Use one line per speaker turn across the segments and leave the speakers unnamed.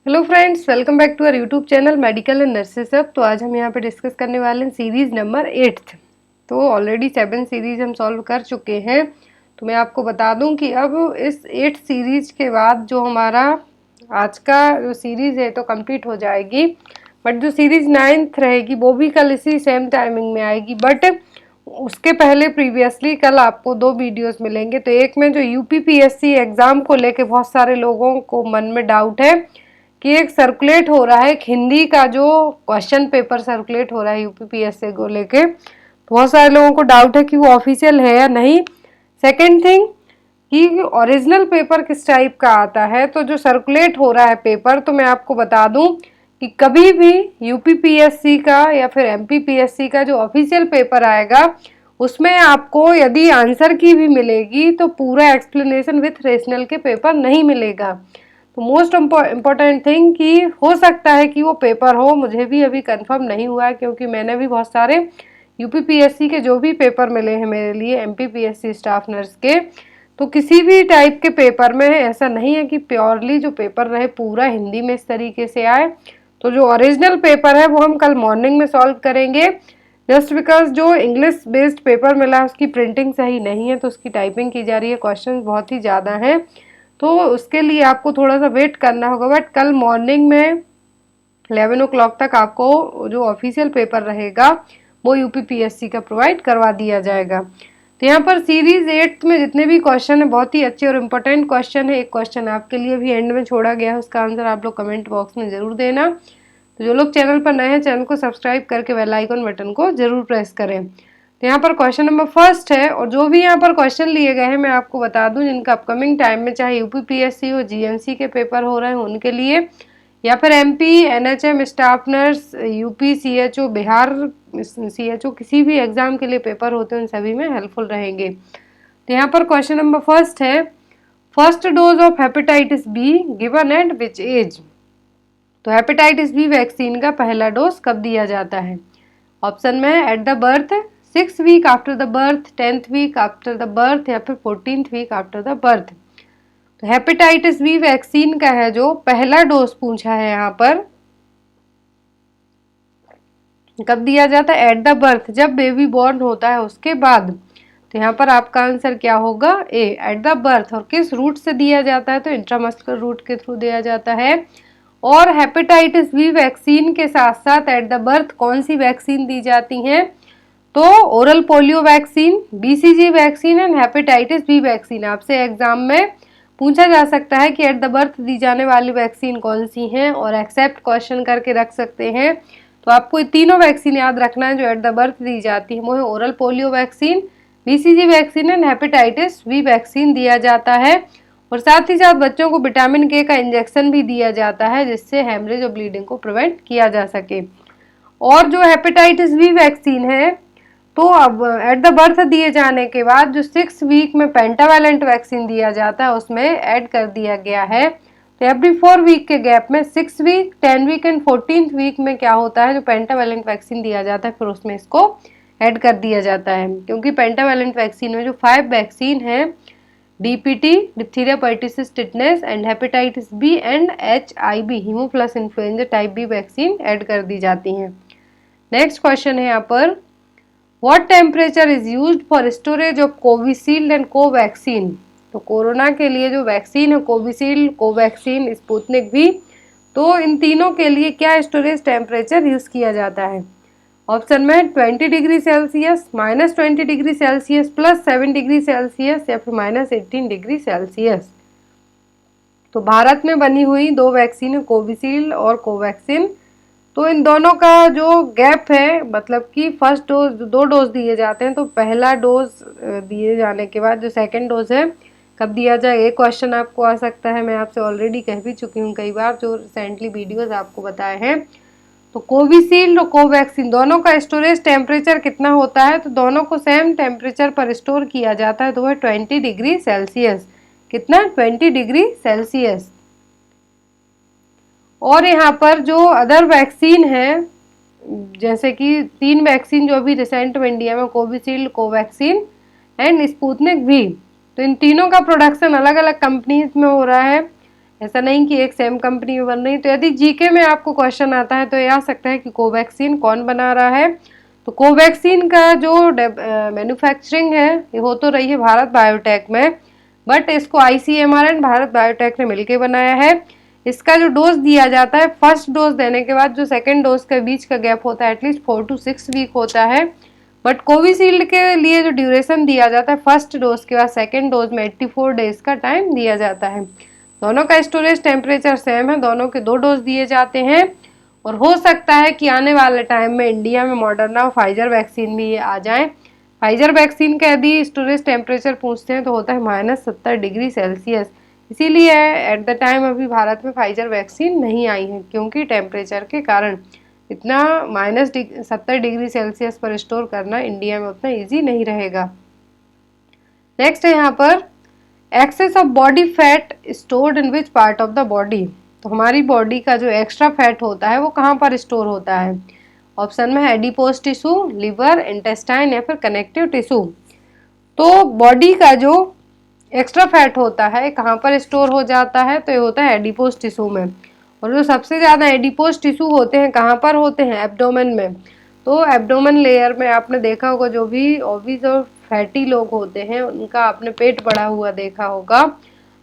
Hello friends, welcome back to our YouTube channel medical and nurses hub. तो आज हम यहाँ पे डिस्कस करने वाले हैं सीरीज नंबर 8। तो ऑलरेडी 7 सीरीज हम सॉल्व कर चुके हैं। तो मैं आपको बता दूं कि अब इस 8 सीरीज के बाद जो हमारा आज का जो सीरीज है तो कंप्लीट हो जाएगी। बट जो सीरीज 9th रहेगी वो भी कल इसी सेम टाइमिंग में आएगी। बट उसके पहले प्रीवियसली कल आपको 2 वीडियोस मिलेंगे। तो एक में जो यूपीपीएससी एग्जाम को लेके बहुत सारे लोगों को मन में डाउट है कि एक सर्कुलेट हो रहा है, एक हिंदी का जो क्वेश्चन पेपर सर्कुलेट हो रहा है यूपीपीएससी को लेके, बहुत सारे लोगों को डाउट है कि वो ऑफिशियल है या नहीं। सेकंड थिंग कि ओरिजिनल पेपर किस टाइप का आता है। तो जो सर्कुलेट हो रहा है पेपर, तो मैं आपको बता दूं कि कभी भी यूपीपीएससी का या फिर एमपीपीएससी का जो ऑफिशियल पेपर आएगा उसमें आपको यदि आंसर की भी मिलेगी तो पूरा एक्सप्लेनेशन विथ रेशनल के पेपर नहीं मिलेगा। तो मोस्ट इम्पोर्टेंट थिंग कि हो सकता है कि वो पेपर हो, मुझे भी अभी कंफर्म नहीं हुआ है क्योंकि मैंने भी बहुत सारे यूपीपीएससी के जो भी पेपर मिले हैं मेरे लिए एमपीपीएससी स्टाफ नर्स के, तो किसी भी टाइप के पेपर में ऐसा नहीं है कि प्योरली जो पेपर रहे पूरा हिंदी में इस तरीके से आए। तो जो ओरिजिनल पेपर है वो हम कल मॉर्निंग में सॉल्व करेंगे। जस्ट बिकॉज जो इंग्लिश बेस्ड पेपर मिला है उसकी प्रिंटिंग सही नहीं है तो उसकी टाइपिंग की जा रही है, क्वेश्चन बहुत ही ज़्यादा हैं, तो उसके लिए आपको थोड़ा सा वेट करना होगा। बट कल मॉर्निंग में 11 o'clock तक आपको जो ऑफिशियल पेपर रहेगा वो यूपीपीएससी का प्रोवाइड करवा दिया जाएगा। तो यहाँ पर सीरीज 8 में जितने भी क्वेश्चन है बहुत ही अच्छे और इम्पोर्टेंट क्वेश्चन है। एक क्वेश्चन आपके लिए भी एंड में छोड़ा गया है, उसका आंसर आप लोग कमेंट बॉक्स में जरूर देना। तो जो लोग चैनल पर नए हैं चैनल को सब्सक्राइब करके बेल आइकन बटन को जरूर प्रेस करें। तो यहाँ पर क्वेश्चन नंबर फर्स्ट है और जो भी यहाँ पर क्वेश्चन लिए गए हैं मैं आपको बता दूं जिनका अपकमिंग टाइम में चाहे यूपीपीएससी हो, जीएमसी के पेपर हो रहे हैं उनके लिए, या फिर MP NHM staff nurse, UP CHO, Bihar CHO, किसी भी एग्जाम के लिए पेपर होते हैं उन सभी में हेल्पफुल रहेंगे। तो यहाँ पर क्वेश्चन नंबर फर्स्ट है, first dose of hepatitis B given at which age. तो हेपेटाइटिस बी वैक्सीन का पहला डोज कब दिया जाता है? ऑप्शन में at the birth, 6 week after the birth, 10th week after the birth, या फिर 14th week after the birth. तो हेपेटाइटिस बी वैक्सीन का है जो पहला डोज पूछा है यहाँ पर, कब दिया जाता है? एट द बर्थ, जब बेबी बॉर्न होता है उसके बाद। तो यहाँ पर आपका आंसर क्या होगा? ए, एट द बर्थ। और किस रूट से दिया जाता है? तो इंट्रामस्कुलर रूट के थ्रू दिया जाता है। और हेपेटाइटिस बी वैक्सीन के साथ साथ एट द बर्थ कौन सी वैक्सीन दी जाती हैं? तो oral polio vaccine, BCG vaccine and hepatitis B vaccine. आपसे एग्जाम में पूछा जा सकता है कि एट द बर्थ दी जाने वाली वैक्सीन कौन सी हैं और एक्सेप्ट क्वेश्चन करके रख सकते हैं। तो आपको ये तीनों वैक्सीन याद रखना है जो एट द बर्थ दी जाती है, वो है oral polio vaccine, BCG vaccine and hepatitis B vaccine दिया जाता है। और साथ ही साथ बच्चों को विटामिन के का इंजेक्शन भी दिया जाता है जिससे हेमरेज और ब्लीडिंग को प्रिवेंट किया जा सके। और जो हेपेटाइटिस बी वैक्सीन है तो अब एट द बर्थ दिए जाने के बाद जो 6 वीक में पेंटावैलेंट वैक्सीन दिया जाता है उसमें ऐड कर दिया गया है। तो एवरी 4 वीक के गैप में 6 week, 10 week and 14th week में क्या होता है, जो पेंटावैलेंट वैक्सीन दिया जाता है फिर उसमें इसको ऐड कर दिया जाता है। क्योंकि पेंटावैलेंट वैक्सीन में जो 5 वैक्सीन है, DPT, diphtheria pertussis tetanus and hepatitis B and HIV, haemophilus influenza type B vaccine add कर दी जाती हैं। नेक्स्ट क्वेश्चन है यहाँ पर, what temperature is used for storage of Covishield and Covaxin. तो कोरोना के लिए जो वैक्सीन है कोविशील्ड, कोवैक्सीन, स्पुतनिक भी, तो इन तीनों के लिए क्या स्टोरेज टेम्परेचर यूज किया जाता है? ऑप्शन में 20 degree Celsius, -20 degree Celsius, +7 degree Celsius, या फिर -18 डिग्री सेल्सियस। तो भारत में बनी हुई 2 वैक्सीन है, कोविशील्ड और कोवैक्सीन। तो इन दोनों का जो गैप है, मतलब कि फर्स्ट डोज 2 डोज दिए जाते हैं, तो पहला डोज दिए जाने के बाद जो सेकंड डोज है कब दिया जाए, एक क्वेश्चन आपको आ सकता है। मैं आपसे ऑलरेडी कह भी चुकी हूँ कई बार, जो रिसेंटली वीडियोस आपको बताए हैं। तो कोविशील्ड और कोवैक्सीन दोनों का स्टोरेज टेम्परेचर कितना होता है? तो दोनों को सेम टेम्परेचर पर स्टोर किया जाता है, तो वह 20 डिग्री सेल्सियस। कितना? 20 डिग्री सेल्सियस। और यहाँ पर जो अदर वैक्सीन है, जैसे कि 3 वैक्सीन जो अभी रिसेंट में इंडिया में, कोविशील्ड, कोवैक्सीन एंड स्पुतनिक भी, तो इन तीनों का प्रोडक्शन अलग अलग कंपनीज में हो रहा है। ऐसा नहीं कि एक सेम कंपनी में बन रही। तो यदि जीके में आपको क्वेश्चन आता है तो ये आ सकता है कि कोवैक्सीन कौन बना रहा है। तो कोवैक्सीन का जो मैन्युफैक्चरिंग है ये हो तो रही है भारत बायोटेक में, बट इसको आईसीएमआर एंड भारत बायोटेक ने मिलकर बनाया है। इसका जो डोज दिया जाता है, फर्स्ट डोज देने के बाद जो सेकेंड डोज के बीच का गैप होता है एटलीस्ट 4 to 6 वीक होता है। बट कोविशील्ड के लिए जो ड्यूरेशन दिया जाता है फर्स्ट डोज के बाद सेकेंड डोज में 84 डेज का टाइम दिया जाता है। दोनों का स्टोरेज टेम्परेचर सेम है, दोनों के 2 डोज दिए जाते हैं। और हो सकता है कि आने वाले टाइम में इंडिया में मॉडर्ना और फाइजर वैक्सीन भी ये आ जाए। फाइजर वैक्सीन का यदि स्टोरेज टेम्परेचर पूछते हैं तो होता है -70 डिग्री सेल्सियस। इसीलिए एट द टाइम अभी भारत में फाइजर वैक्सीन नहीं आई है, क्योंकि टेम्परेचर के कारण इतना -70 डिग्री सेल्सियस पर स्टोर करना इंडिया में उतना ईजी नहीं रहेगा। नेक्स्ट है यहाँ पर excess of body fat stored in which part of the body. तो हमारी बॉडी का जो एक्स्ट्रा फैट होता है वो कहाँ पर स्टोर होता है। ऑप्शन में है एडिपोज टिश्यू, लिवर, इंटेस्टाइन या फिर कनेक्टिव टिश्यू। तो बॉडी का जो एक्स्ट्रा फैट होता है कहाँ पर स्टोर हो जाता है, तो ये होता है एडिपोज टिश्यू में। और जो सबसे ज़्यादा एडिपोज टिश्यू होते हैं कहाँ पर होते हैं, एब्डोमेन में। तो एब्डोमेन लेयर में आपने देखा होगा जो भी ओबीज और फैटी लोग होते हैं उनका आपने पेट बढ़ा हुआ देखा होगा।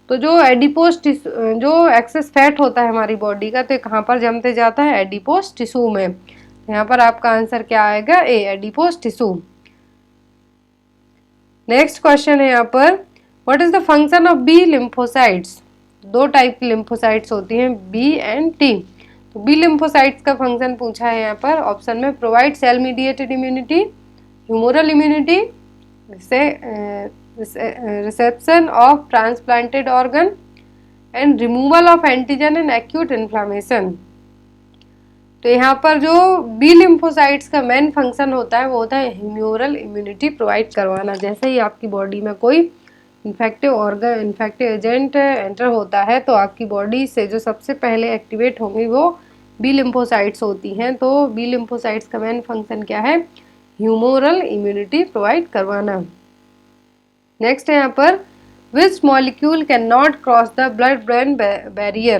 तो जो एडिपोज टिश्यू, जो एक्सेस फैट होता है हमारी बॉडी का, तो कहाँ पर जमते जाता है, एडिपोज टिश्यू में। यहाँ पर आपका आंसर क्या आएगा, A, adipose tissue. Next question है यहाँ पर, what is the function of B lymphocytes. 2 type की लिम्फोसाइट्स होती हैं, बी एंड टी। तो बी लिम्फोसाइट्स का फंक्शन पूछा है यहाँ पर। ऑप्शन में provide cell mediated immunity, humoral immunity, reception of transplanted organ and removal of antigen in acute inflammation. तो यहाँ पर जो बी लिम्फोसाइट्स का मेन फंक्शन होता है वो होता है ह्यूमोरल इम्यूनिटी प्रोवाइड करवाना। जैसे ही आपकी बॉडी में कोई infective organ, infective agent enter होता है तो आपकी बॉडी से जो सबसे पहले एक्टिवेट होंगी वो बी लिम्फोसाइट्स होती हैं। तो बी लिम्फोसाइट्स का मेन फंक्शन क्या है, ह्यूमोरल इम्यूनिटी प्रोवाइड करवाना। नेक्स्ट है यहाँ पर, which molecule can not cross the blood brain barrier.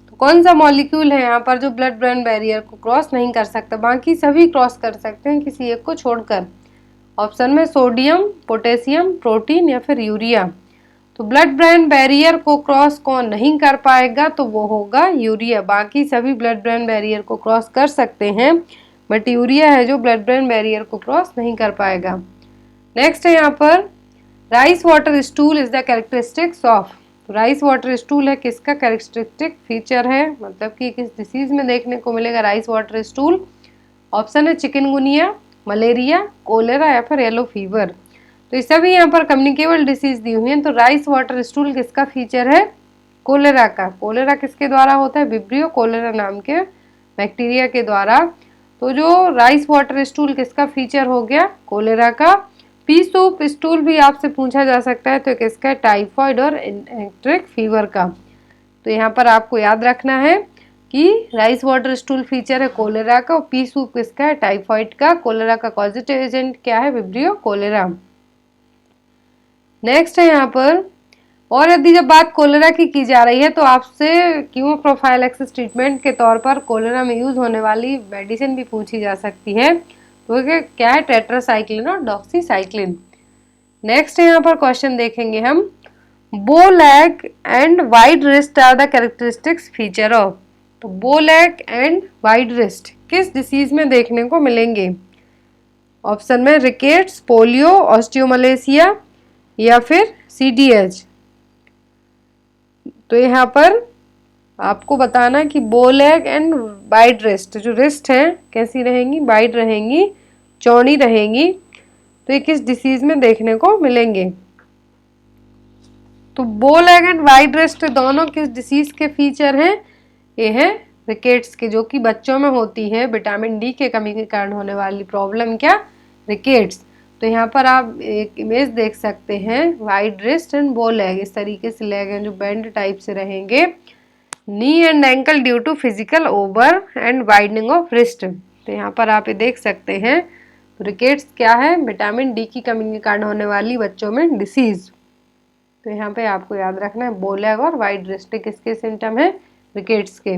तो कौन सा मॉलिक्यूल है यहाँ पर जो ब्लड ब्रेन बैरियर को क्रॉस नहीं कर सकता, बाकी सभी क्रॉस कर सकते हैं किसी एक को छोड़कर। ऑप्शन में सोडियम, पोटेशियम, प्रोटीन या फिर यूरिया। तो ब्लड ब्रेन बैरियर को क्रॉस कौन नहीं कर पाएगा, तो वो होगा यूरिया। बाकी सभी ब्लड ब्रेन बैरियर को क्रॉस कर सकते हैं, बट यूरिया है जो ब्लड ब्रेन बैरियर को क्रॉस नहीं कर पाएगा। नेक्स्ट है यहाँ पर, rice water stool is the characteristics of. तो राइस वाटर स्टूल है किसका कैरेक्टरिस्टिक फीचर है, मतलब कि किस डिसीज में देखने को मिलेगा राइस वाटर स्टूल। ऑप्शन है चिकनगुनिया, मलेरिया, कोलेरा या फिर येलो फीवर। तो ये सभी यहाँ पर कम्युनिकेबल डिसीज दी हुई हैं। तो राइस वाटर स्टूल किसका फीचर है, कोलेरा का। कोलेरा किसके द्वारा होता है, विब्रियो कोलेरा नाम के बैक्टीरिया के द्वारा। तो जो राइस वाटर स्टूल किसका फीचर हो गया, कोलेरा का। पी सूप स्टूल भी आपसे पूछा जा सकता है, तो किसका है, टाइफॉइड और एंट्रिक फीवर का। तो यहाँ पर आपको याद रखना है कि राइस वाटर स्टूल फीचर है कोलेरा का और पी सूप किसका है, टाइफॉइड का। कोलेरा का कॉजेटिव एजेंट क्या है, विब्रियो कोलेरा। नेक्स्ट है यहाँ पर, और यदि जब बात कोलेरा की जा रही है तो आपसे कीमो प्रोफाइलैक्सिस ट्रीटमेंट के तौर पर कोलेरा में यूज होने वाली मेडिसिन भी पूछी जा सकती है। तो क्या है, टेट्रासाइक्लिन और डॉक्सीसाइक्लिन। नेक्स्ट है यहाँ पर क्वेश्चन देखेंगे हम, bow leg and wide wrist are the characteristics feature of. तो bow leg and wide wrist किस डिसीज में देखने को मिलेंगे। ऑप्शन में रिकेट्स, पोलियो, ऑस्टियोमलेशिया या फिर सीडीएच। तो यहाँ पर आपको बताना कि बो लेग एंड वाइड रिस्ट, जो रिस्ट है कैसी रहेंगी, वाइड रहेंगी, चौड़ी रहेंगी। तो ये किस डिसीज में देखने को मिलेंगे। तो bow leg and wide wrist दोनों किस डिसीज के फीचर हैं, ये है रिकेट्स के, जो कि बच्चों में होती है विटामिन डी के कमी के कारण होने वाली प्रॉब्लम, क्या, रिकेट्स। तो यहाँ पर आप एक इमेज देख सकते हैं, वाइड रिस्ट एंड बो लेग, इस तरीके से लेग हैं जो बैंड टाइप से रहेंगे। Knee and ankle due to physical over and widening of wrist. तो यहाँ पर आप ये देख सकते हैं, रिकेट्स क्या है, विटामिन डी की कमी के कारण होने वाली बच्चों में डिसीज। तो यहाँ पे आपको याद रखना है बो लेग और वाइट रिस्ट किसके सिम्टम है, रिकेट्स के।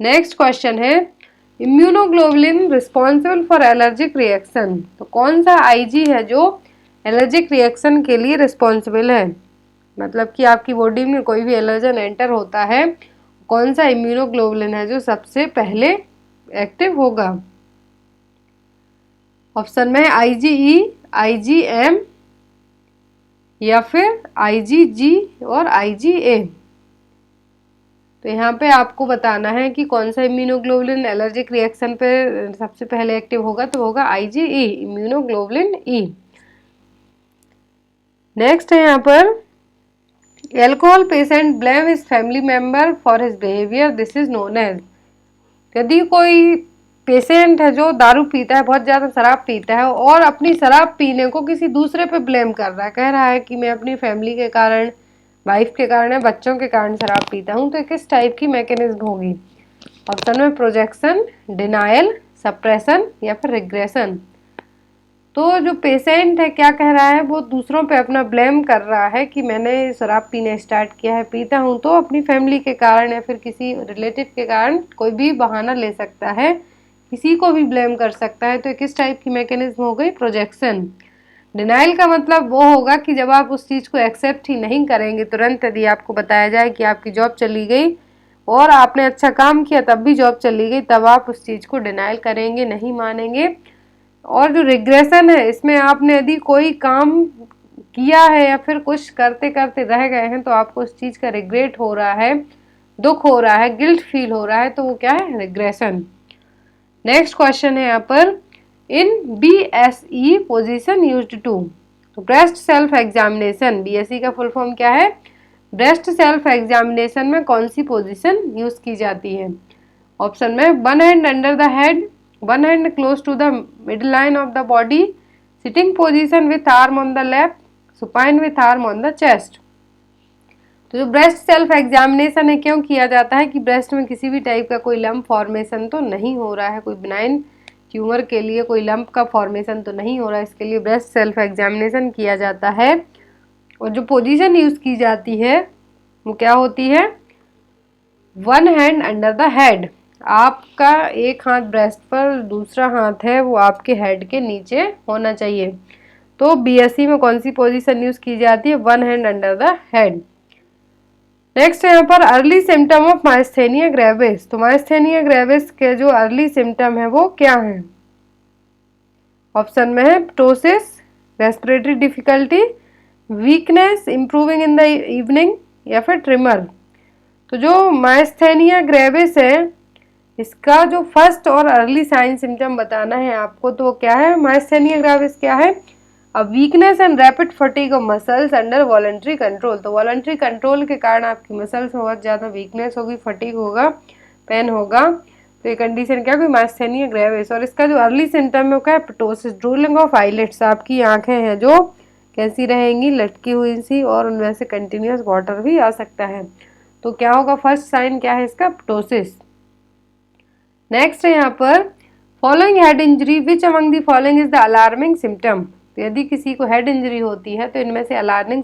नेक्स्ट क्वेश्चन है immunoglobulin responsible for allergic reaction. तो कौन सा आईजी है जो एलर्जिक रिएक्शन के लिए रिस्पॉन्सिबल है, मतलब कि आपकी बॉडी में कोई भी एलर्जन एंटर होता है, कौन सा इम्यूनोग्लोबुलिन है जो सबसे पहले एक्टिव होगा। ऑप्शन में है आईजीई, आईजीएम या फिर आईजीजी और आईजीए। तो यहाँ पे आपको बताना है कि कौन सा इम्यूनोग्लोबुलिन एलर्जिक रिएक्शन पे सबसे पहले एक्टिव होगा, तो होगा आईजीई, इम्यूनोग्लोबुलिन ई। नेक्स्ट है यहाँ पर alcohol patient blame his family member for his behaviour, this is known as. यदि कोई पेशेंट है जो दारू पीता है, बहुत ज़्यादा शराब पीता है और अपनी शराब पीने को किसी दूसरे पे ब्लेम कर रहा है, कह रहा है कि मैं अपनी फैमिली के कारण, वाइफ के कारण या बच्चों के कारण शराब पीता हूँ, तो किस टाइप की मैकेनिज्म होगी। ऑप्शन में प्रोजेक्शन, डिनायल, सप्रेशन या फिर रिग्रेशन। तो जो पेशेंट है क्या कह रहा है, वो दूसरों पे अपना ब्लेम कर रहा है कि मैंने शराब पीने स्टार्ट किया है, पीता हूँ तो अपनी फैमिली के कारण या फिर किसी रिलेटिव के कारण कोई भी बहाना ले सकता है, किसी को भी ब्लेम कर सकता है। तो किस टाइप की मैकेनिज्म हो गई, प्रोजेक्शन। डिनाइल का मतलब वो होगा कि जब आप उस चीज़ को एक्सेप्ट ही नहीं करेंगे तुरंत, यदि आपको बताया जाए कि आपकी जॉब चली गई और आपने अच्छा काम किया तब भी जॉब चली गई, तब आप उस चीज़ को डिनाइल करेंगे, नहीं मानेंगे। और जो रिग्रेशन है, इसमें आपने यदि कोई काम किया है या फिर कुछ करते करते रह गए हैं तो आपको उस चीज़ का रिग्रेट हो रहा है, दुख हो रहा है, गिल्ट फील हो रहा है, तो वो क्या है, रिग्रेशन। नेक्स्ट क्वेश्चन है यहाँ पर इन BSE पोजीशन यूज्ड टू। तो ब्रेस्ट सेल्फ एग्जामिनेशन, BSE का फुल फॉर्म क्या है, ब्रेस्ट सेल्फ एग्जामिनेशन में कौन सी पोजीशन यूज की जाती है। ऑप्शन में one hand under the head, one hand close to the mid line of the body, sitting position with arm on the left, supine with arm on the chest. तो जो breast self examination है क्यों किया जाता है कि breast में किसी भी टाइप का कोई लम्प फॉर्मेशन तो नहीं हो रहा है, कोई बिनाइन ट्यूमर के लिए कोई लम्प का फॉर्मेशन तो नहीं हो रहा है, इसके लिए ब्रेस्ट सेल्फ एग्जामिनेशन किया जाता है। और जो पोजीशन यूज की जाती है वो क्या होती है, one hand under the head. आपका एक हाथ ब्रेस्ट पर, दूसरा हाथ है वो आपके हेड के नीचे होना चाहिए। तो BSE में कौन सी पोजीशन यूज की जाती है, one hand under the head. Next है यहाँ पर early symptom of myasthenia gravis. तो माइस्थेनिया ग्रेविस के जो अर्ली सिम्टम है वो क्या है। ऑप्शन में है ptosis, respiratory difficulty, weakness improving in the evening या फिर ट्रिमर। तो जो माइस्थेनिया ग्रेविस है इसका जो फर्स्ट और अर्ली साइन सिम्टम बताना है आपको, तो क्या है, माइस्थेनिया ग्रेविस क्या है, अब weakness and rapid fatigue of muscles under voluntary control. तो वॉलंटरी कंट्रोल के कारण आपकी मसल्स में बहुत ज़्यादा वीकनेस होगी, फटीग होगा, पेन होगा, तो ये कंडीशन क्या होगी, माइस्थेनिया ग्रेविस। और इसका जो अर्ली सिम्टम है क्या है, प्टोसिस, ड्रूलिंग ऑफ आईलिड्स, आपकी आंखें हैं जो कैसी रहेंगी, लटकी हुई सी, और उनमें से कंटिन्यूस वाटर भी आ सकता है। तो क्या होगा, फर्स्ट साइन क्या है इसका, प्टोसिस। नेक्स्ट है यहाँ पर following head injury which among the following is the alarming symptom. तो यदि किसी को हेड इंजरी होती है तो इनमें से अलार्मिंग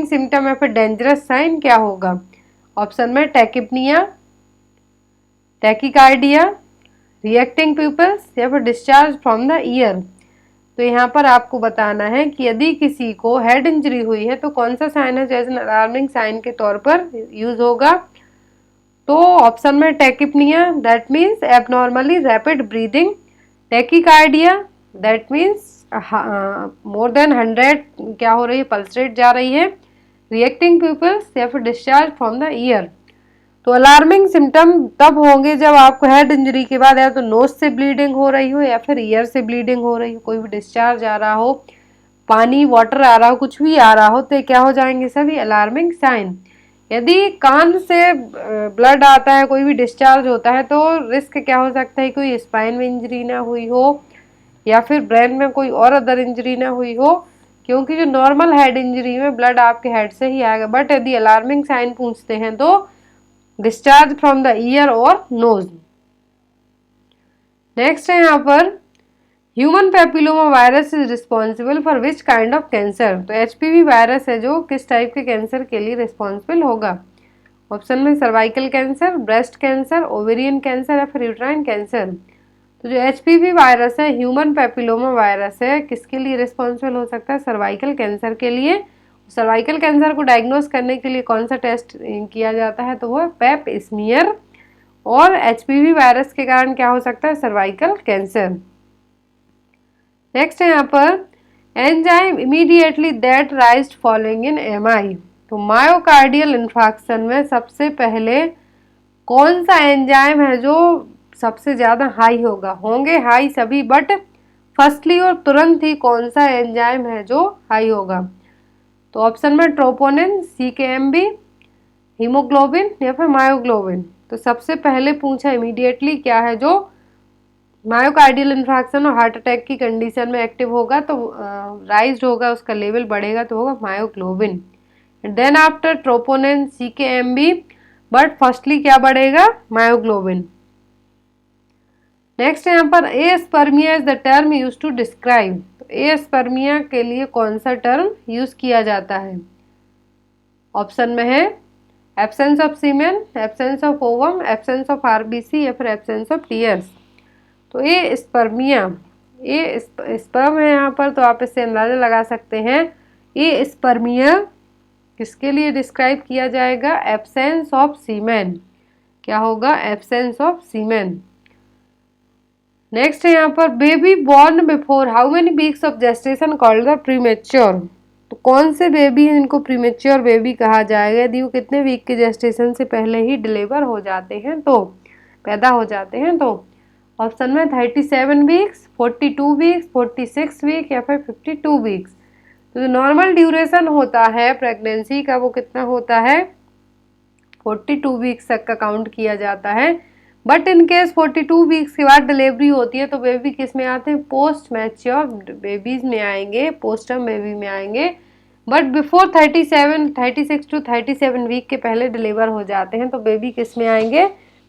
सिम्टम या फिर डेंजरस साइन क्या होगा। ऑप्शन में टैकिपनिया, टैकिकार्डिया, रिएक्टिंग प्यूपल्स या फिर डिस्चार्ज फ्रॉम द ईयर। तो यहाँ पर आपको बताना है कि यदि किसी को हेड इंजरी हुई है तो कौन सा साइन है जो एज एन अलार्मिंग साइन के तौर पर यूज होगा। तो ऑप्शन में tachypnoea, that means abnormally rapid breathing, tachycardia that means more than 100 क्या हो रही है, पल्स रेट जा रही है, रिएक्टिंग प्यूपल्स या फिर डिस्चार्ज फ्रॉम द ईयर। तो अलार्मिंग सिम्टम तब होंगे जब आपको हेड इंजरी के बाद या तो नोज से ब्लीडिंग हो रही हो या फिर ईयर से ब्लीडिंग हो रही हो, कोई भी डिस्चार्ज आ रहा हो, पानी वाटर आ रहा हो, कुछ भी आ रहा हो, तो क्या हो जाएंगे सभी अलार्मिंग साइन। यदि कान से ब्लड आता है, कोई भी डिस्चार्ज होता है, तो रिस्क क्या हो सकता है, कोई स्पाइन में इंजरी ना हुई हो या फिर ब्रेन में कोई और अदर इंजरी ना हुई हो, क्योंकि जो नॉर्मल हेड इंजरी में ब्लड आपके हेड से ही आएगा। बट यदि अलार्मिंग साइन पूछते हैं तो डिस्चार्ज फ्रॉम द ईयर और नोज। नेक्स्ट है यहाँ पर human papilloma virus is responsible for which kind of cancer. तो एचपीवी वायरस है जो किस टाइप के कैंसर के लिए रिस्पॉन्सिबल होगा। ऑप्शन में cervical cancer, breast cancer, ovarian cancer या फिर यूट्राइन कैंसर। तो जो एचपीवी वायरस है, ह्यूमन पैपिलोमा वायरस है, किसके लिए रिस्पॉन्सिबल हो सकता है, सर्वाइकल कैंसर के लिए। सर्वाइकल कैंसर को डायग्नोस करने के लिए कौन सा टेस्ट किया जाता है, तो वो है पेप स्मीयर। और एचपीवी वायरस के कारण क्या हो सकता है, सर्वाइकल कैंसर। नेक्स्ट है यहाँ पर enzyme immediately that rise following in MI. तो मायोकार्डियल इन्फार्क्शन में सबसे पहले कौन सा एंजाइम है जो सबसे ज्यादा हाई होगा, होंगे हाई सभी, बट फर्स्टली और तुरंत ही कौन सा एंजाइम है जो हाई होगा। तो ऑप्शन में ट्रोपोनिन, सीकेएमबी, हीमोग्लोबिन या फिर मायोग्लोबिन। तो सबसे पहले पूछा इमीडिएटली क्या है जो मायोकार्डियल इन्फार्क्शन और हार्ट अटैक की कंडीशन में एक्टिव होगा, तो राइज होगा, उसका लेवल बढ़ेगा, तो होगा myoglobin. Then after troponin, CKMB, but firstly क्या बढ़ेगा, मायोग्लोबिन। नेक्स्ट यहाँ पर aspermia is the term use to describe. तो एस्पर्मिया के लिए कौन सा टर्म यूज किया जाता है। ऑप्शन में है absence of semen, absence of ovum, absence of RBC या फिर एब्सेंस ऑफ टीयर्स। तो ये स्पर्मिया, ये स्पर्म है यहाँ पर, तो आप इससे अंदाजा लगा सकते हैं ये स्पर्मिया किसके लिए डिस्क्राइब किया जाएगा, एब्सेंस ऑफ सीमेन। क्या होगा, एब्सेंस ऑफ सीमेन। नेक्स्ट है यहाँ पर baby born before how many weeks of gestation called the premature. तो कौन से बेबी हैं इनको प्रीमेच्योर बेबी कहा जाएगा, यदि वो कितने वीक के जेस्टेशन से पहले ही डिलीवर हो जाते हैं, तो पैदा हो जाते हैं। तो ऑप्शन में 37 वीक्स, 42 वीक्स, 46 वीक या फिर 52 वीक्स। तो जो नॉर्मल ड्यूरेशन होता है प्रेगनेंसी का वो कितना होता है, 42 वीक्स तक का काउंट किया जाता है। बट इन केस 42 वीक्स के बाद डिलीवरी होती है तो बेबी किस में आते हैं, पोस्ट मैच्योर बेबीज में आएंगे, पोस्टम बेबी में आएंगे। बट बिफोर 36 टू 37 वीक के पहले डिलीवर हो जाते हैं तो बेबी किस में आएंगे,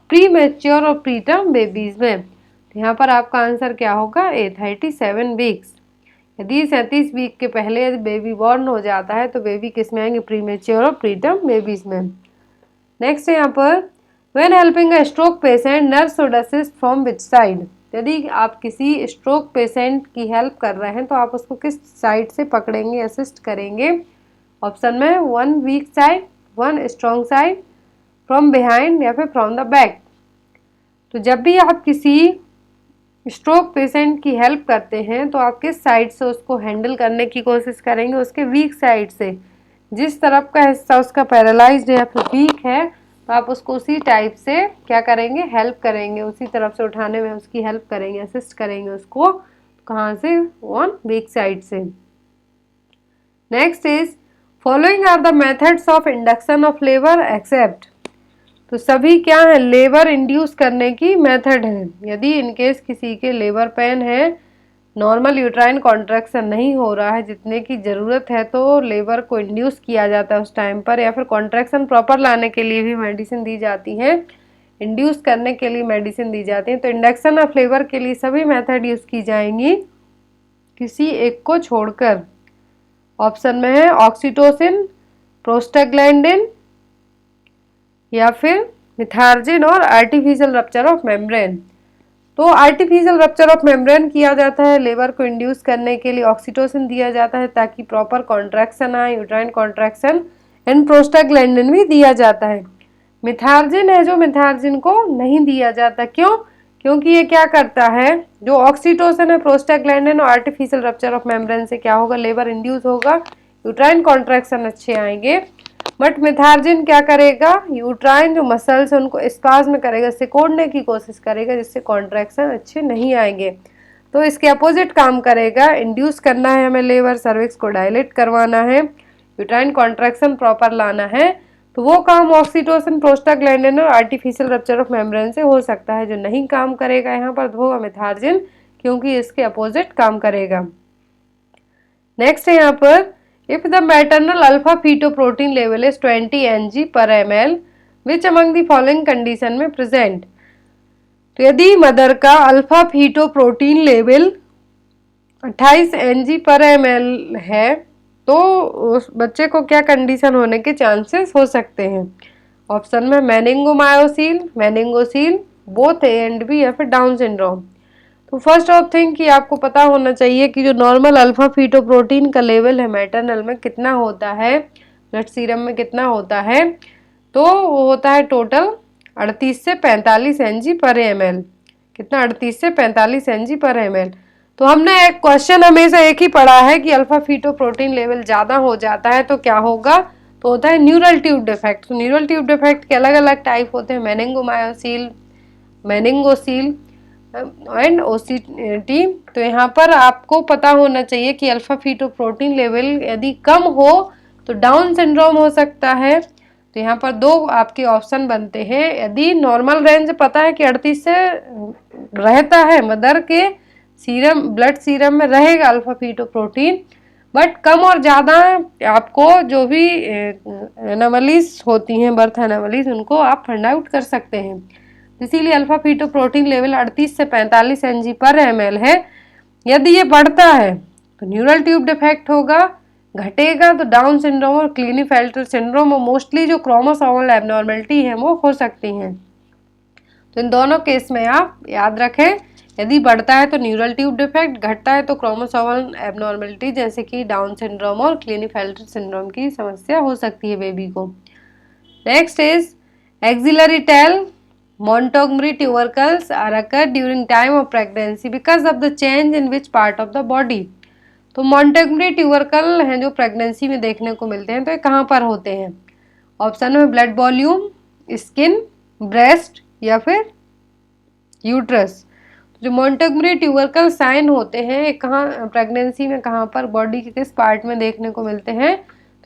प्री मैच्योर और प्रीटर्म बेबीज में। तो यहाँ पर आपका आंसर क्या होगा, ए 37 वीक्स। यदि 37 वीक के पहले यदि बेबी बॉर्न हो जाता है तो बेबी किस में आएंगे, प्री मैच्योर और प्रीटर्म बेबीज में। नेक्स्ट है यहाँ पर when helping a stroke patient nurse should assist from which side. यदि आप किसी स्ट्रोक पेशेंट की हेल्प कर रहे हैं तो आप उसको किस साइड से पकड़ेंगे, असिस्ट करेंगे। ऑप्शन में 1 week side, 1 strong side, from behind या फिर फ्रॉम द बैक। तो जब भी आप किसी स्ट्रोक पेशेंट की हेल्प करते हैं तो आप किस साइड से उसको हैंडल करने की कोशिश करेंगे, उसके वीक साइड से। जिस तरफ का हिस्सा उसका पैरालाइज्ड है या फिर वीक है तो आप उसको उसी टाइप से क्या करेंगे, हेल्प करेंगे, उसी तरफ से उठाने में उसकी हेल्प करेंगे, असिस्ट करेंगे उसको। कहाँ से, ऑन वीक साइड से। Next is following are the methods of induction of labour except. तो सभी क्या है, लेबर इंड्यूस करने की मेथड है। यदि इनकेस किसी के लेबर पेन है, नॉर्मल यूट्राइन कॉन्ट्रैक्शन नहीं हो रहा है जितने की ज़रूरत है, तो लेबर को इंड्यूस किया जाता है उस टाइम पर, या फिर कॉन्ट्रैक्शन प्रॉपर लाने के लिए भी मेडिसिन दी जाती है, इंड्यूस करने के लिए मेडिसिन दी जाती है। तो इंडक्शन ऑफ लेबर के लिए सभी मेथड यूज़ की जाएंगी किसी एक को छोड़कर। ऑप्शन में है ऑक्सीटोसिन, प्रोस्टाग्लैंडिन या फिर मिथार्जिन और आर्टिफिशियल रप्चर ऑफ मेम्ब्रेन। तो आर्टिफिशियल रप्चर ऑफ मेम्ब्रेन किया जाता है लेबर को इंड्यूस करने के लिए, ऑक्सीटोसिन दिया जाता है ताकि प्रॉपर कॉन्ट्रैक्शन आए, यूट्राइन कॉन्ट्रैक्शन, एंड प्रोस्टाग्लैंडिन भी दिया जाता है। मिथार्जिन है जो मिथार्जिन को नहीं दिया जाता, क्यों, क्योंकि ये क्या करता है, जो ऑक्सीटोसिन है, प्रोस्टाग्लैंडिन और आर्टिफिशियल रप्चर ऑफ मेम्ब्रेन से क्या होगा, लेबर इंड्यूस होगा, यूट्राइन कॉन्ट्रैक्शन अच्छे आएंगे। बट मिथार्जिन क्या करेगा, यूट्राइन जो मसल्स है उनको स्पाज्म करेगा, सिकोड़ने की कोशिश करेगा, जिससे कॉन्ट्रैक्शन अच्छे नहीं आएंगे। तो इसके अपोजिट काम करेगा, इंड्यूस करना है हमें लेबर, सर्विक्स को डायलेट करवाना है, यूट्राइन कॉन्ट्रैक्शन प्रॉपर लाना है, तो वो काम ऑक्सीटोसिन, प्रोस्टाग्लैंडिन और आर्टिफिशियल रप्चर ऑफ मेम्ब्रेन से हो सकता है। जो नहीं काम करेगा यहाँ पर वो होगा मिथार्जिन, क्योंकि इसके अपोजिट काम करेगा। नेक्स्ट है यहाँ पर if the maternal alpha fetoprotein level is 20 ng per ml which among the following condition में present। तो यदि मदर का अल्फा फीटोप्रोटीन लेवल 28 mg/ml है, तो उस बच्चे को क्या कंडीशन होने के चांसेस हो सकते हैं? ऑप्शन में मेनिंगोमायोसिल, मेनिंगोसिल, बोथ ए एंड बी, या फिर डाउन सिंड्रोम। तो फर्स्ट ऑफ थिंग कि आपको पता होना चाहिए कि जो नॉर्मल अल्फा फीटोप्रोटीन का लेवल है मैटरनल में कितना होता है, ब्लड सीरम में कितना होता है, तो वो होता है टोटल 38 से 45 mg/ml। कितना? 38 से 45 mg/ml। तो हमने एक क्वेश्चन हमेशा एक ही पढ़ा है कि अल्फा फीटोप्रोटीन लेवल ज़्यादा हो जाता है तो क्या होगा, तो होता है न्यूरल ट्यूब डिफेक्ट। तो न्यूरल ट्यूब डिफेक्ट के अलग अलग टाइप होते हैं, मेनिंगोमायोसिल, मेनिंगोसिल एंड ओसीटी। तो यहाँ पर आपको पता होना चाहिए कि अल्फा फीटोप्रोटीन लेवल यदि कम हो तो डाउन सिंड्रोम हो सकता है। तो यहाँ पर दो आपके ऑप्शन बनते हैं। यदि नॉर्मल रेंज पता है कि 38 से रहता है, मदर के सीरम ब्लड सीरम में रहेगा अल्फा फीटोप्रोटीन, बट कम और ज़्यादा आपको जो भी एनोमलीज होती हैं, बर्थ एनोमलीज, उनको आप फाइंड आउट कर सकते हैं। इसीलिए अल्फा फीटोप्रोटीन लेवल 38 से 45 mg/ml है। यदि ये बढ़ता है तो न्यूरल ट्यूब डिफेक्ट होगा, घटेगा तो डाउन सिंड्रोम और क्लीनीफेल्टर सिंड्रोम, और मोस्टली जो क्रोमोसोमल एबनॉर्मेलिटी है वो हो सकती हैं। तो इन दोनों केस में आप याद रखें, यदि बढ़ता है तो न्यूरल ट्यूब डिफेक्ट, घटता है तो क्रोमोसोमल एबनॉर्मेलिटी जैसे कि डाउन सिंड्रोम और क्लीनीफेल्टर सिंड्रोम की समस्या हो सकती है बेबी को। Next is axillary tail Montgomery tubercles are occur during time of pregnancy because of the change in which part of the body। तो Montgomery tubercle हैं जो प्रेगनेंसी में देखने को मिलते हैं, तो ये कहाँ पर होते हैं? ऑप्शन में ब्लड वॉल्यूम, स्किन, ब्रेस्ट, या फिर यूट्रस। जो Montgomery tubercle साइन होते हैं कहाँ प्रेगनेंसी में, कहाँ पर बॉडी के किस पार्ट में देखने को मिलते हैं?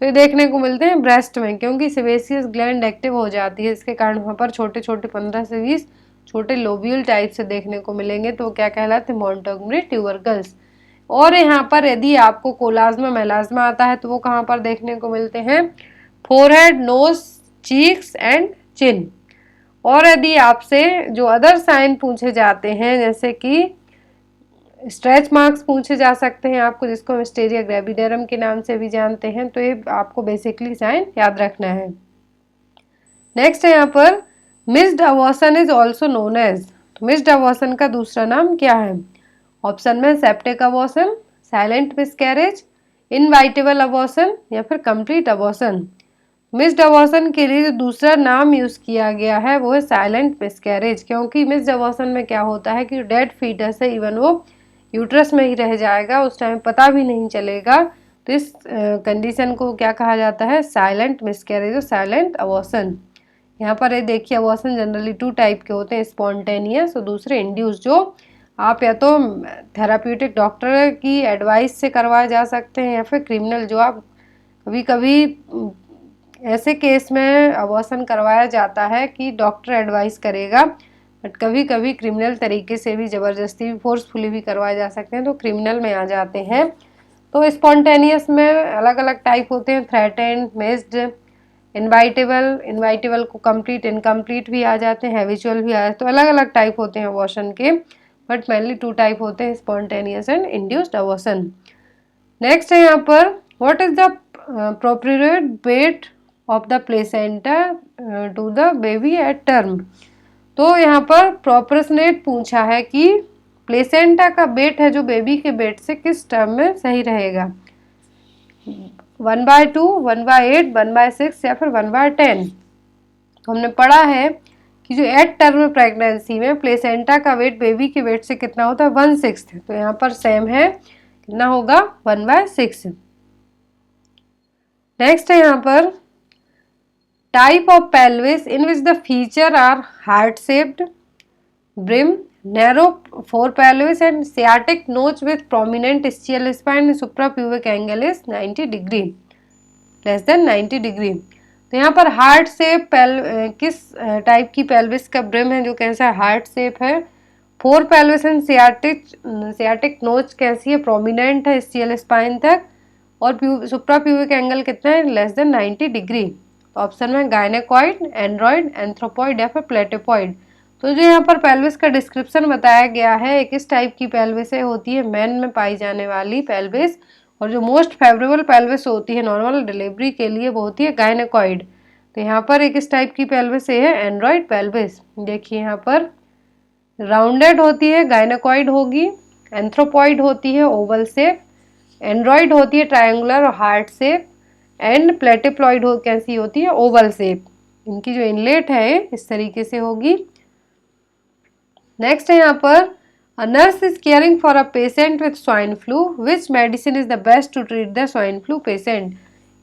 तो ये देखने को मिलते हैं ब्रेस्ट में, क्योंकि सेबेसियस ग्लैंड एक्टिव हो जाती है, इसके कारण वहाँ पर छोटे छोटे 15 से 20 छोटे लोब्यूल टाइप से देखने को मिलेंगे, तो क्या कहलाते हैं? Montgomery tubercles। और यहाँ पर यदि आपको कोलाज्मा मेलाज्मा आता है तो वो कहाँ पर देखने को मिलते हैं? Forehead, nose, cheeks and chin. और यदि आपसे जो अदर साइन पूछे जाते हैं, जैसे कि स्ट्रेच मार्क्स पूछे जा सकते हैं आपको, जिसको हम स्टेरिया ग्रेविडेरम के नाम से भी जानते हैं, तो ये आपको बेसिकली साइन याद रखना है। नेक्स्ट है यहाँ पर missed abortion is also known as. तो मिस्ड अबॉर्शन का दूसरा नाम क्या है? ऑप्शन में septic abortion, silent miscarriage, inevitable abortion, या फिर कंप्लीट अबॉर्शन। मिस्ड अबॉर्शन के लिए जो दूसरा नाम यूज किया गया है वो है साइलेंट मिसकैरेज, क्योंकि मिस्ड अबॉर्शन में क्या होता है कि डेड फीटस है, इवन वो यूट्रस में ही रह जाएगा, उस टाइम पता भी नहीं चलेगा। तो इस कंडीशन को क्या कहा जाता है? साइलेंट मिसकैरेज और साइलेंट अबॉर्शन। यहाँ पर ये देखिए, अबॉर्शन जनरली 2 टाइप के होते हैं, स्पॉन्टेनियस और दूसरे इंड्यूस, जो आप या तो थेराप्यूटिक डॉक्टर की एडवाइस से करवाए जा सकते हैं, या फिर क्रिमिनल, जो आप कभी कभी ऐसे केस में अबॉर्शन करवाया जाता है कि डॉक्टर एडवाइस करेगा, बट कभी कभी क्रिमिनल तरीके से भी, ज़बरदस्ती भी, फोर्सफुली भी करवाए जा सकते हैं, तो क्रिमिनल में आ जाते हैं। तो स्पॉन्टेनियस में अलग अलग टाइप होते हैं, थ्रेटेंड, मिस्ड, इनवाइटेबल। इनवाइटेबल को कंप्लीट, इनकम्प्लीट भी आ जाते हैं, हैबिचुअल भी आ जाते हैं। तो अलग अलग टाइप होते हैं अबॉर्शन के, बट मेनली 2 टाइप होते हैं, spontaneous and induced abortion. Next है यहाँ पर what is the appropriate weight of the placenta to the baby at term. तो यहाँ पर प्रोपोर्शनेट पूछा है कि प्लेसेंटा का वेट है जो बेबी के वेट से किस टर्म में सही रहेगा, 1/2, 1/8, 1/6, या फिर 1/10। तो हमने पढ़ा है कि जो एट टर्म प्रेगनेंसी में प्लेसेंटा का वेट बेबी के वेट से कितना होता है? 1/6। तो यहाँ पर सेम है, कितना होगा? 1/6। नेक्स्ट है यहाँ पर type of pelvis in which the feature are heart shaped, brim, narrow fore pelvis and sciatic notch with prominent ischial spine, suprapubic angle is 90 degree, less than 90 degree. तो यहाँ पर हार्ट शेप किस type की pelvis का brim है जो कैसा heart shape है, fore pelvis and sciatic notch कैसी है? प्रोमिनेंट है स्चियल स्पाइन तक, और सुप्राप्यूबिक एंगल कितना है? Less than 90 degree. ऑप्शन में गायनेकॉइड, एंड्रॉइड, एंथ्रोपॉइड, या फिर प्लेटिपॉइड। तो जो यहाँ पर पेल्विस का डिस्क्रिप्शन बताया गया है, किस टाइप की पेल्विस है, होती है मेन में पाई जाने वाली पेल्विस, और जो मोस्ट फेवरेबल पेल्विस होती है नॉर्मल डिलीवरी के लिए वो होती है गायनेकॉइड। तो यहाँ पर एक इस टाइप की पेल्विस है एंड्रॉइड पेल्विस। देखिए यहाँ पर राउंडेड होती है गायनेकॉइड होगी, एंथ्रोपॉइड होती है ओवल शेप, एंड्रॉइड होती है ट्रायंगुलर और हार्ट शेप, एंड प्लेटिप्लॉइड कैसी होती है, ओवल शेप। इनकी जो इनलेट है इस तरीके से होगी। नेक्स्ट है यहाँ पर a nurse is caring for a patient with swine flu, which medicine is the best to treat the swine flu patient.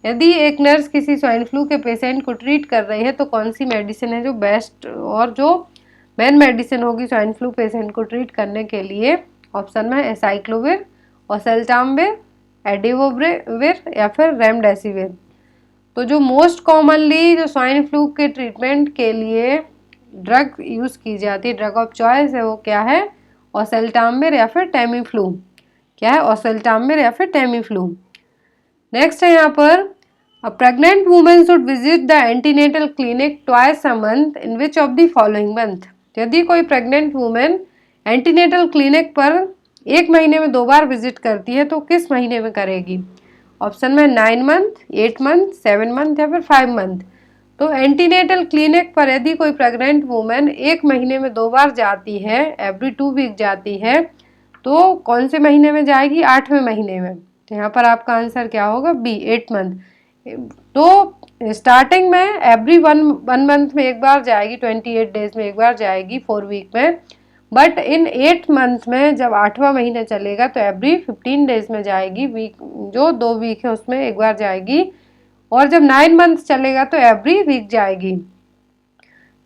यदि एक नर्स किसी स्वाइन फ्लू के पेशेंट को ट्रीट कर रही है तो कौन सी मेडिसिन है जो बेस्ट और जो मेन मेडिसिन होगी स्वाइन फ्लू पेशेंट को ट्रीट करने के लिए। ऑप्शन में एसाइक्लोविर, ओसेल्टामविर, एडिवोविर या फिर रेमडेसिविर। तो जो मोस्ट कॉमनली जो स्वाइन फ्लू के ट्रीटमेंट के लिए ड्रग यूज़ की जाती है, ड्रग ऑफ चॉइस है, वो क्या है, ओसेल्टामविर या फिर टेमीफ्लू। क्या है, ओसेल्टामविर या फिर टेमीफ्लू। नेक्स्ट है यहाँ पर अ pregnant women should visit the antenatal clinic twice a month in which of the following month. यदि कोई प्रेग्नेंट वुमेन एंटीनेटल क्लिनिक पर 1 महीने में 2 बार विजिट करती है तो किस महीने में करेगी। ऑप्शन में 9 मंथ, 8 मंथ, 7 मंथ या फिर 5 मंथ। तो एंटीनेटल क्लिनिक पर यदि कोई प्रेग्नेंट वुमेन 1 महीने में 2 बार जाती है, एवरी 2 वीक जाती है, तो कौन से महीने में जाएगी, 8वें महीने में। तो यहाँ पर आपका आंसर क्या होगा, बी, 8 मंथ। तो स्टार्टिंग में एवरी वन मंथ में एक बार जाएगी, 28 डेज में एक बार जाएगी 4 वीक में, बट इन 8 मंथ में जब 8वां महीना चलेगा तो एवरी 15 डेज में जाएगी, वीक जो 2 वीक है उसमें एक बार जाएगी, और जब 9 मंथ चलेगा तो एवरी वीक जाएगी।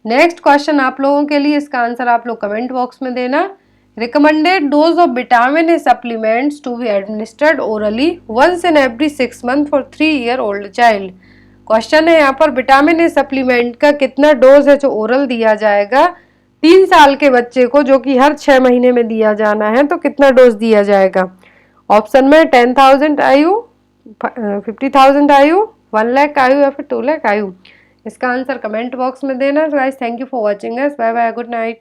नेक्स्ट क्वेश्चन आप लोगों के लिए, इसका आंसर आप लोग कमेंट बॉक्स में देना। Recommended dose of vitamin A supplements to be administered orally once in every 6 month for 3 year old child. Question है यहाँ पर विटामिन ए सप्लीमेंट का कितना डोज है जो ओरल दिया जाएगा 3 साल के बच्चे को, जो कि हर 6 महीने में दिया जाना है, तो कितना डोज दिया जाएगा। ऑप्शन में 10,000 आयु, 50,000 आयु, 1 लाख आयु या फिर 2 लाख आयु। इसका आंसर कमेंट बॉक्स में देना। Guys thank you for watching us, bye bye, good night.